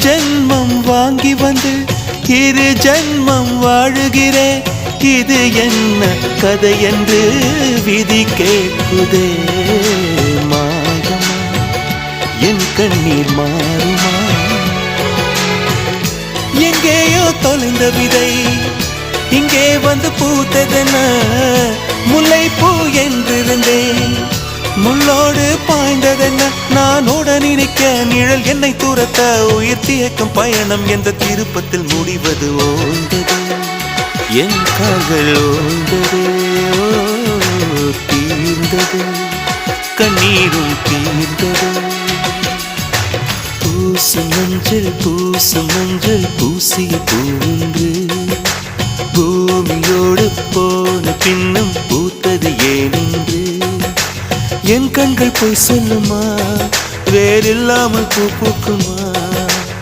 ஜென்மம் வாங்கி வந்து இரு ஜென்மம் வாழுகிறேன். இது என்ன கதை என்று விதி கேட்குதே. மாயமா என் கண்ணீர் மாறுமா? எங்கேயோ தொலைந்த விதை இங்கே வந்து பூத்ததென முல்லைப்பூ என்றிருந்தேன். முள்ளோடு பாய்ந்ததென்ன நான் உடனிருக்க நிழல் என்னை தூரத்த உயிர் தியக்கும் பயணம் என்ற திருப்பத்தில் முடிவது ஓய்ந்தது. என் கால்கள் ஓய்ந்தது, தீர்ந்தது, கண்ணீரும் தீர்ந்தது. பூசும் மஞ்சள் பூசும் மஞ்சள் பூசிய பூன்று பூமியோடு போன பின்னும் பூத்தது ஏனென்று என் கண்கள் போய் சொல்லுமா? வேறில்லாமல் பூ பூக்குமா?